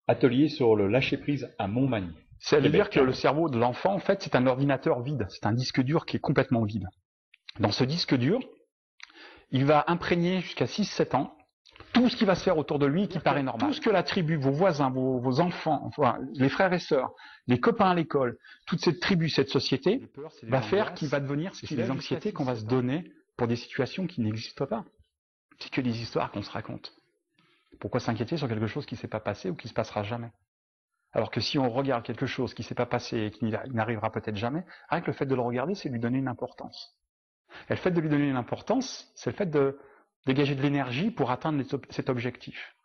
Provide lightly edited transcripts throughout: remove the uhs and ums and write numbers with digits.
Atelier sur le lâcher-prise à Montmagny. C'est-à-dire que le cerveau de l'enfant, en fait, c'est un ordinateur vide. C'est un disque dur qui est complètement vide. Dans ce disque dur, il va imprégner jusqu'à 6-7 ans tout ce qui va se faire autour de lui qui paraît normal. Tout ce que la tribu, vos voisins, vos enfants, enfin, les frères et sœurs, les copains à l'école, toute cette tribu, cette société, va faire qu'il va devenir, c'est les anxiétés qu'on va se donner pour des situations qui n'existent pas. C'est que des histoires qu'on se raconte. Pourquoi s'inquiéter sur quelque chose qui ne s'est pas passé ou qui ne se passera jamais? Alors que si on regarde quelque chose qui ne s'est pas passé et qui n'arrivera peut-être jamais, rien que le fait de le regarder, c'est lui donner une importance. Et le fait de lui donner une importance, c'est le fait de dégager de l'énergie pour atteindre cet objectif.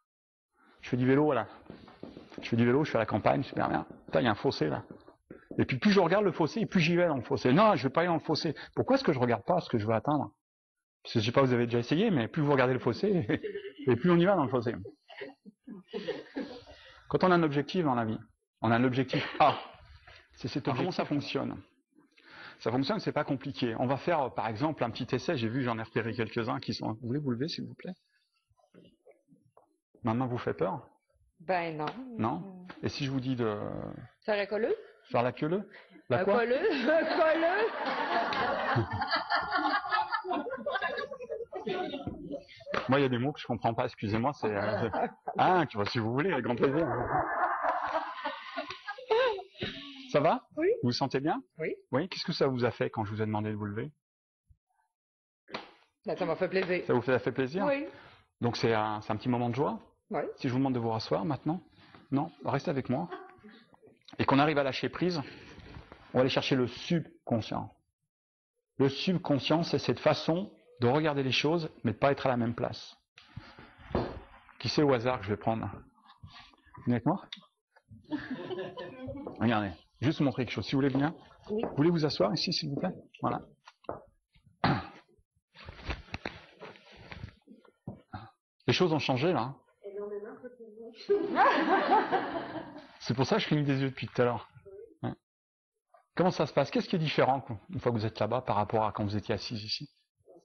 Je fais du vélo, là. Je fais du vélo, je fais à la campagne, super bien. Putain, il y a un fossé, là. Et puis plus je regarde le fossé, et plus j'y vais dans le fossé. Non, je ne vais pas aller dans le fossé. Pourquoi est-ce que je ne regarde pas ce que je veux atteindre? Parce que je ne sais pas, vous avez déjà essayé, mais plus vous regardez le fossé, et plus on y va dans le fossé. Quand on a un objectif dans la vie, on a un objectif A. C'est cet objectif. Comment ça fonctionne? Ça fonctionne, c'est pas compliqué. On va faire, par exemple, un petit essai. J'ai vu, j'en ai repéré quelques-uns qui sont... Vous voulez vous lever, s'il vous plaît? Maintenant, vous faites peur? Ben non. Non? Et si je vous dis de... Faire la colleux? Faire la queue-leu? La quoi? Colleux? Un colleux? Moi, il y a des mots que je comprends pas, excusez-moi, c'est... Ah, si vous voulez, avec grand plaisir. Ça va? Oui. Vous vous sentez bien? Oui. Oui, qu'est-ce que ça vous a fait quand je vous ai demandé de vous lever? Ben, ça m'a fait plaisir. Ça vous fait plaisir? Oui. Donc c'est un petit moment de joie? Oui. Si je vous demande de vous rasseoir maintenant? Non? Restez avec moi. Et qu'on arrive à lâcher prise, on va aller chercher le subconscient. Le subconscient, c'est cette façon de regarder les choses, mais de ne pas être à la même place. Qui c'est au hasard que je vais prendre? Vous venez avec moi? Regardez, juste vous montrer quelque chose. Si vous voulez bien, Oui. Vous voulez vous asseoir ici, s'il vous plaît? Voilà. Les choses ont changé, là. C'est pour ça que je cligne des yeux depuis tout à l'heure. Ouais. Comment ça se passe? Qu'est-ce qui est différent une fois que vous êtes là-bas par rapport à quand vous étiez assis ici?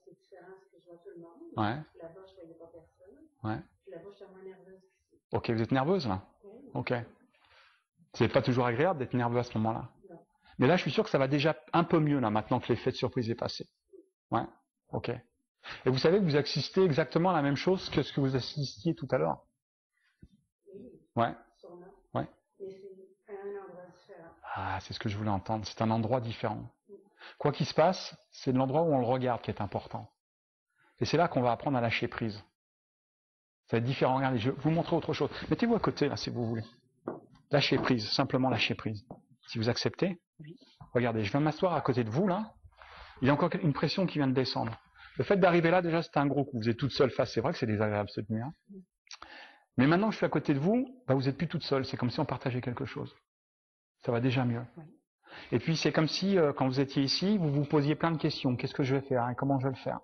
C'est différent ce que je vois tout le monde. Ouais. Là-bas, je voyais pas personne. Ouais. Puis là-bas, je suis moins nerveuse. Ok, vous êtes nerveuse, là? Oui. Ok. C'est pas toujours agréable d'être nerveux à ce moment-là. Non. Mais là, je suis sûr que ça va déjà un peu mieux, là, maintenant que l'effet de surprise est passé. Ouais. Ok. Et vous savez que vous assistez exactement à la même chose que ce que vous assistiez tout à l'heure? Oui. Ouais. Sûrement. Ouais. Mais c'est un endroit différent. Ah, c'est ce que je voulais entendre. C'est un endroit différent. Quoi qu'il se passe, c'est l'endroit où on le regarde qui est important. Et c'est là qu'on va apprendre à lâcher prise. Ça va être différent. Regardez, je vais vous montrer autre chose. Mettez-vous à côté, là, si vous voulez. Lâcher prise, simplement lâcher prise. Si vous acceptez, regardez, je viens m'asseoir à côté de vous, là. Il y a encore une pression qui vient de descendre. Le fait d'arriver là, déjà, c'est un gros coup. Vous êtes toute seule face. C'est vrai que c'est désagréable, cette nuit. Hein. Mais maintenant que je suis à côté de vous, bah, vous n'êtes plus toute seule. C'est comme si on partageait quelque chose. Ça va déjà mieux. Oui. Et puis, c'est comme si, quand vous étiez ici, vous vous posiez plein de questions. Qu'est-ce que je vais faire? Comment je vais le faire?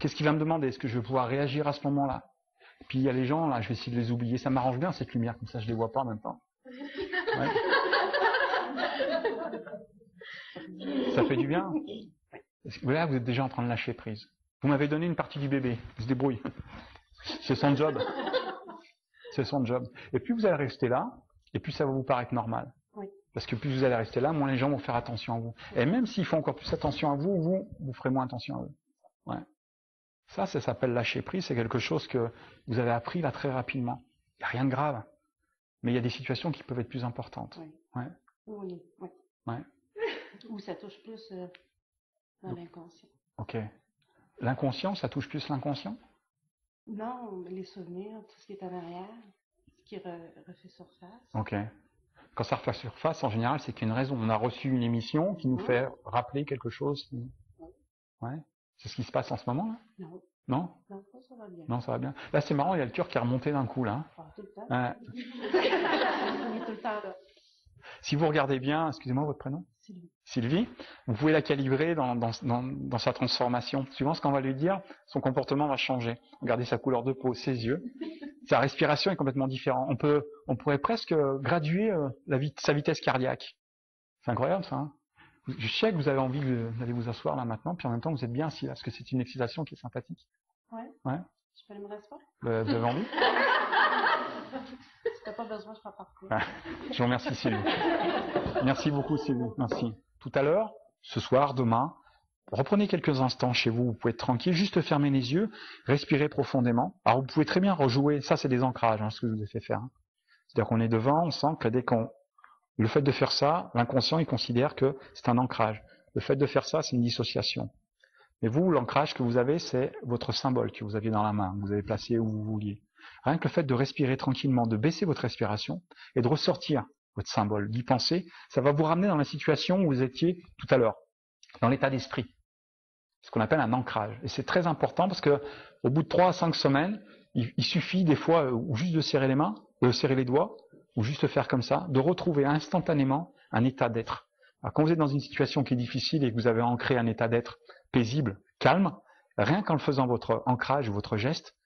Qu'est-ce qu'il va me demander? Est-ce que je vais pouvoir réagir à ce moment-là? Puis, il y a les gens, là, je vais essayer de les oublier. Ça m'arrange bien, cette lumière. Comme ça, je les vois pas en même temps. Ouais. Ça fait du bien. Là, vous êtes déjà en train de lâcher prise. Vous m'avez donné une partie du bébé. Il se débrouille. C'est son job. C'est son job. Et plus vous allez rester là, et plus ça va vous paraître normal. Oui. Parce que plus vous allez rester là, moins les gens vont faire attention à vous. Et même s'ils font encore plus attention à vous, vous ferez moins attention à eux. Ouais. Ça s'appelle lâcher prise. C'est quelque chose que vous avez appris là très rapidement. Il n'y a rien de grave. Mais il y a des situations qui peuvent être plus importantes. Oui. Ouais. Oui. Oui. Ouais. Où ça touche plus dans l'inconscient. Ok. L'inconscient, ça touche plus l'inconscient? Non, les souvenirs, tout ce qui est en arrière, ce qui refait surface. Ok. Quand ça refait surface, en général, c'est qu'il y a une raison. On a reçu une émission qui nous fait rappeler quelque chose. Ouais. C'est ce qui se passe en ce moment, là? Non. Non? Non, ça va bien. Non, ça va bien. Là, c'est marrant, il y a le cœur qui est remonté d'un coup, là. Ah, tout le temps. Ouais. On est tout le temps là. Si vous regardez bien, excusez-moi votre prénom? Sylvie. Sylvie, vous pouvez la calibrer dans sa transformation. Suivant ce qu'on va lui dire, son comportement va changer. Regardez sa couleur de peau, ses yeux. Sa respiration est complètement différente. On pourrait presque graduer sa vitesse cardiaque. C'est incroyable, ça. Hein, je sais que vous avez envie d'aller vous asseoir là maintenant, puis en même temps vous êtes bien assis là, parce que c'est une excitation qui est sympathique. Ouais. Ouais. Je peux aller me rasseoir? Vous avez envie? Si t'as pas besoin, je t'en parle pas. Ah, je vous remercie Sylvie. Merci beaucoup Sylvie. Merci. Tout à l'heure, ce soir, demain, reprenez quelques instants chez vous, vous pouvez être tranquille, juste fermer les yeux, respirer profondément. Alors vous pouvez très bien rejouer, ça c'est des ancrages, ce que je vous ai fait faire. C'est-à-dire qu'on est devant, on sent que dès qu'on... Le fait de faire ça, l'inconscient il considère que c'est un ancrage. Le fait de faire ça, c'est une dissociation. Mais vous, l'ancrage que vous avez, c'est votre symbole que vous aviez dans la main, que vous avez placé où vous vouliez. Rien que le fait de respirer tranquillement, de baisser votre respiration et de ressortir votre symbole, d'y penser, ça va vous ramener dans la situation où vous étiez tout à l'heure, dans l'état d'esprit. Ce qu'on appelle un ancrage. Et c'est très important parce que au bout de 3 à 5 semaines, il suffit des fois ou juste de serrer les mains, de serrer les doigts, ou juste faire comme ça, de retrouver instantanément un état d'être. Alors, quand vous êtes dans une situation qui est difficile et que vous avez ancré un état d'être paisible, calme, rien qu'en faisant votre ancrage ou votre geste,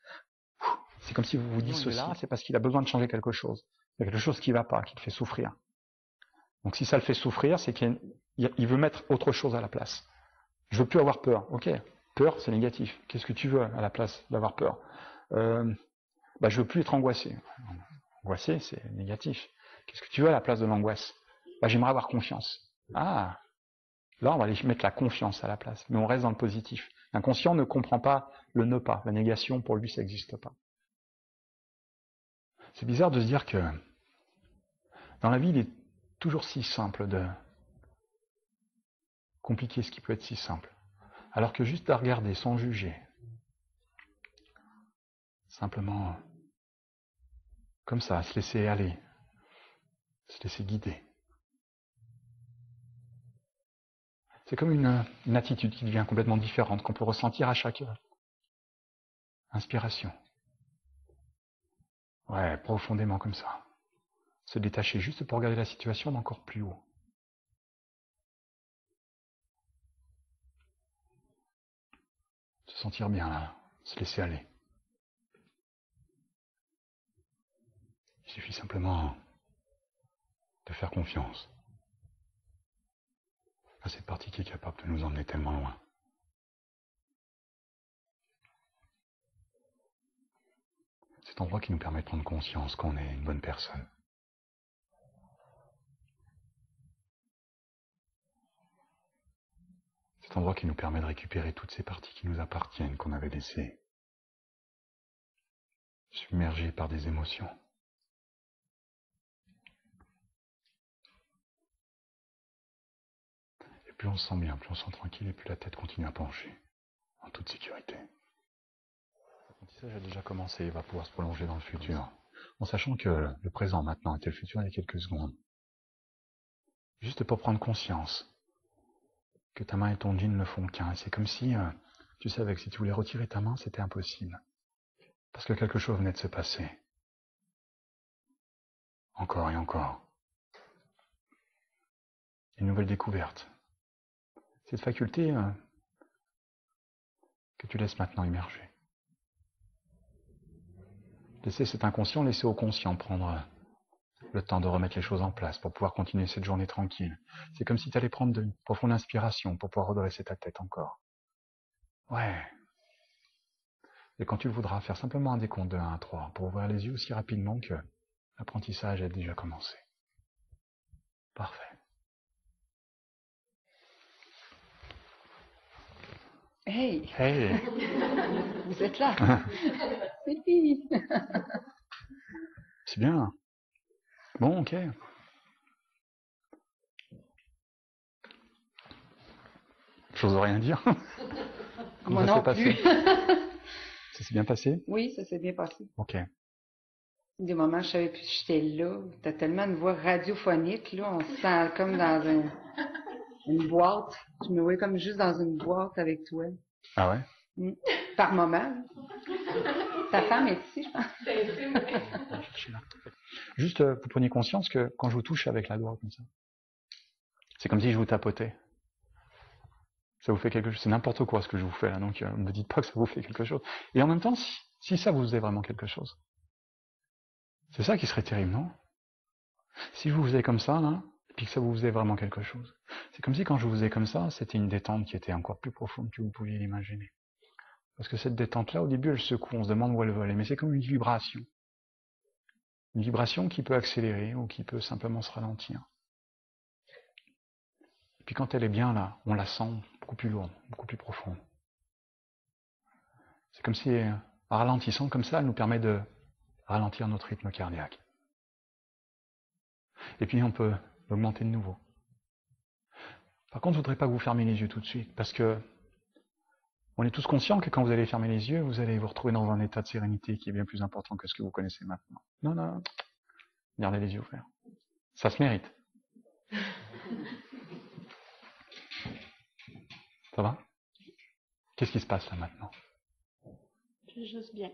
c'est comme si vous vous dissociez. Là, c'est parce qu'il a besoin de changer quelque chose. Il y a quelque chose qui ne va pas, qui le fait souffrir. Donc si ça le fait souffrir, c'est qu'il veut mettre autre chose à la place. Je veux plus avoir peur. Ok, peur, c'est négatif. Qu'est-ce que tu veux à la place d'avoir peur? Je veux plus être angoissé. Angoissé, c'est négatif. Qu'est-ce que tu veux à la place de l'angoisse? J'aimerais avoir confiance. Ah, là, on va aller mettre la confiance à la place. Mais on reste dans le positif. L'inconscient ne comprend pas le ne pas. La négation, pour lui, ça n'existe pas. C'est bizarre de se dire que dans la vie, il est toujours si simple de compliquer ce qui peut être si simple. Alors que juste à regarder sans juger, simplement comme ça, se laisser aller, se laisser guider. C'est comme une attitude qui devient complètement différente, qu'on peut ressentir à chaque inspiration. Ouais, profondément comme ça. Se détacher juste pour regarder la situation d'encore plus haut. Se sentir bien là, se laisser aller. Il suffit simplement de faire confiance à cette partie qui est capable de nous emmener tellement loin. Cet endroit qui nous permet de prendre conscience qu'on est une bonne personne. Cet endroit qui nous permet de récupérer toutes ces parties qui nous appartiennent, qu'on avait laissées submergées par des émotions. Et plus on se sent bien, plus on se sent tranquille, et plus la tête continue à pencher, en toute sécurité. L'apprentissage a déjà commencé, il va pouvoir se prolonger dans le futur, en sachant que le présent maintenant était le futur il y a quelques secondes. Juste pour prendre conscience que ta main et ton jean ne font qu'un. C'est comme si tu savais que si tu voulais retirer ta main, c'était impossible. Parce que quelque chose venait de se passer. Encore et encore. Une nouvelle découverte. Cette faculté que tu laisses maintenant émerger. Laisser cet inconscient, laisser au conscient prendre le temps de remettre les choses en place pour pouvoir continuer cette journée tranquille. C'est comme si tu allais prendre de profonde inspiration pour pouvoir redresser ta tête encore. Ouais. Et quand tu le voudras, faire simplement un décompte de 1 à 3 pour ouvrir les yeux aussi rapidement que l'apprentissage a déjà commencé. Parfait. Hey! Hey! Vous êtes là? C'est bien. Bon, ok. J'ose rien dire. Comment Moi ça non s'est passé? plus. Ça s'est bien passé? Oui, ça s'est bien passé. Ok. Des moments, je savais plus que j'étais là. T'as tellement une voix radiophonique, là. On se sent comme dans une boîte. Je me voyais comme juste dans une boîte avec toi. Ah ouais? Par moment. Ta femme est ici, je pense. Juste, vous preniez conscience que quand je vous touche avec la doigt comme ça, c'est comme si je vous tapotais. Ça vous fait quelque chose. C'est n'importe quoi ce que je vous fais là, donc ne me dites pas que ça vous fait quelque chose. Et en même temps, si ça vous faisait vraiment quelque chose, c'est ça qui serait terrible, non? Si je vous faisais comme ça, là, et puis que ça vous faisait vraiment quelque chose. C'est comme si quand je vous faisais comme ça, c'était une détente qui était encore plus profonde que vous pouviez l'imaginer. Parce que cette détente-là, au début, elle secoue, on se demande où elle va aller, mais c'est comme une vibration. Une vibration qui peut accélérer ou qui peut simplement se ralentir. Et puis quand elle est bien là, on la sent beaucoup plus lourde, beaucoup plus profonde. C'est comme si, en ralentissant comme ça, elle nous permet de ralentir notre rythme cardiaque. Et puis on peut l'augmenter de nouveau. Par contre, je ne voudrais pas que vous fermiez les yeux tout de suite, parce que on est tous conscients que quand vous allez fermer les yeux, vous allez vous retrouver dans un état de sérénité qui est bien plus important que ce que vous connaissez maintenant. Non, non, gardez les yeux ouverts. Ça se mérite. Ça va? Qu'est-ce qui se passe là maintenant? Je suis juste bien.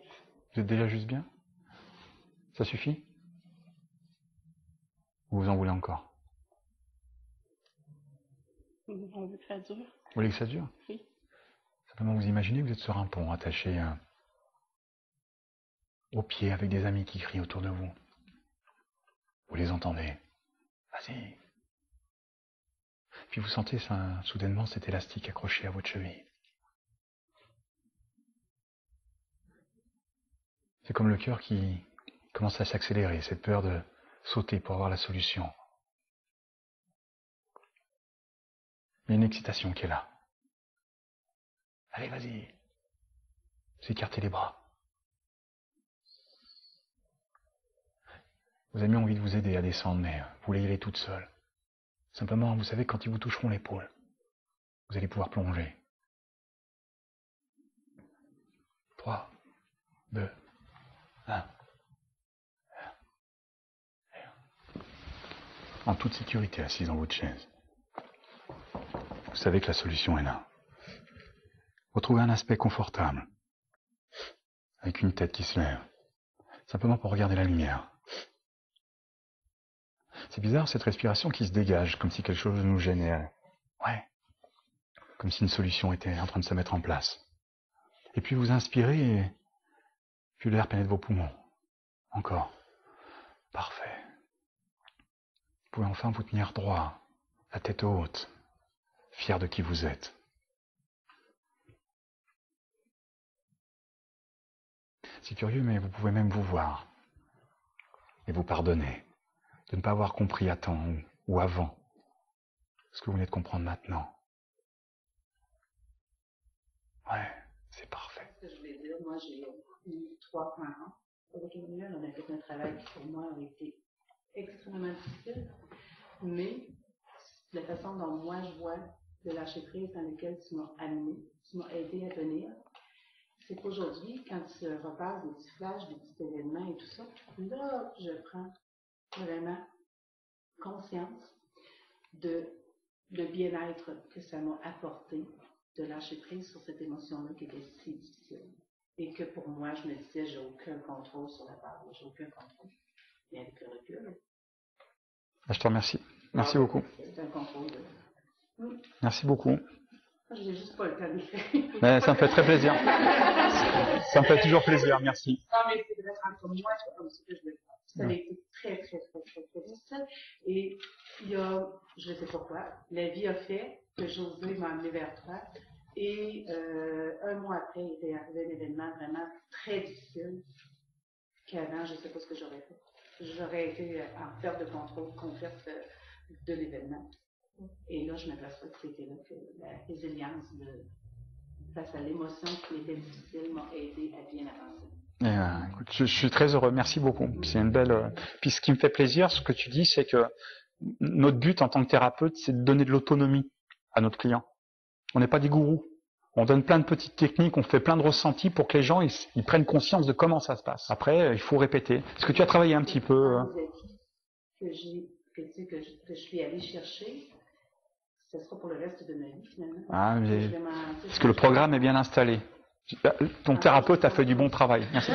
Vous êtes déjà juste bien? Ça suffit? Ou vous en voulez encore? On veut que ça dure. Vous voulez que ça dure? Oui. Simplement vous imaginez que vous êtes sur un pont attaché au pied avec des amis qui crient autour de vous. Vous les entendez. Vas-y. Puis vous sentez ça, soudainement cet élastique accroché à votre cheville. C'est comme le cœur qui commence à s'accélérer, cette peur de sauter pour avoir la solution. Il y a une excitation qui est là. Allez, vas-y. Vous écartez les bras. Vous avez envie de vous aider à descendre, mais vous voulez y aller toute seule. Simplement, vous savez, quand ils vous toucheront l'épaule, vous allez pouvoir plonger. 3, 2, 1. En toute sécurité, assise dans votre chaise. Vous savez que la solution est là. Retrouvez un aspect confortable, avec une tête qui se lève, simplement pour regarder la lumière. C'est bizarre cette respiration qui se dégage, comme si quelque chose nous gênait. Ouais. Comme si une solution était en train de se mettre en place. Et puis vous inspirez et puis l'air pénètre vos poumons. Encore. Parfait. Vous pouvez enfin vous tenir droit, la tête haute, fier de qui vous êtes. C'est curieux, mais vous pouvez même vous voir et vous pardonner de ne pas avoir compris à temps ou avant ce que vous venez de comprendre maintenant. Ouais, c'est parfait. Ce que je voulais dire, moi j'ai eu 3 parents. Avec Emmanuel, on a fait un travail qui pour moi a été extrêmement difficile, mais la façon dont moi je vois le lâcher prise dans lequel tu m'as amené, tu m'as aidé à venir, c'est qu'aujourd'hui, quand tu repasses des petits flashs, des petits événements et tout ça, là, je prends vraiment conscience de le bien-être que ça m'a apporté de lâcher prise sur cette émotion-là qui était si difficile. Et que pour moi, je me disais, j'ai aucun contrôle sur la part, j'ai aucun contrôle. Mais avec le recul. Je te remercie. Merci beaucoup. C'est un contrôle de... Merci beaucoup. J'ai juste pas le temps de le faire. Mais ça me fait très plaisir. Ça me fait toujours plaisir, merci. Non, mais c'est vrai, entre moi, c'est comme ça que je le fais. Ça a été très, très, très, très, très difficile. Et il y a, je ne sais pas pourquoi, la vie a fait que José m'a amené vers toi. Et un mois après, il était arrivé un événement vraiment très difficile qu'avant, je ne sais pas ce que j'aurais fait. J'aurais été en perte de contrôle complète de l'événement. Et là, je m'aperçois que c'était là que la résilience face à l'émotion qui était difficile m'a aidé à bien avancer. Écoute, je suis très heureux, merci beaucoup. C'est une belle. Puis ce qui me fait plaisir, ce que tu dis, c'est que notre but en tant que thérapeute, c'est de donner de l'autonomie à notre client. On n'est pas des gourous. On donne plein de petites techniques, on fait plein de ressentis pour que les gens ils prennent conscience de comment ça se passe. Après, il faut répéter. Est-ce que tu as travaillé un petit peu que je suis allée chercher, ce sera pour le reste de ma vie finalement. Ah, parce que le programme est bien installé. Ton thérapeute a fait du bon travail. Merci.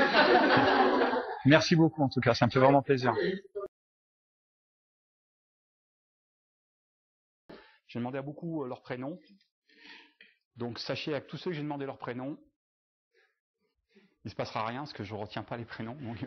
Merci beaucoup en tout cas, ça me fait vraiment plaisir. J'ai demandé à beaucoup leur prénom. Donc sachez avec tous ceux que j'ai demandé leur prénom, il ne se passera rien parce que je ne retiens pas les prénoms. Donc...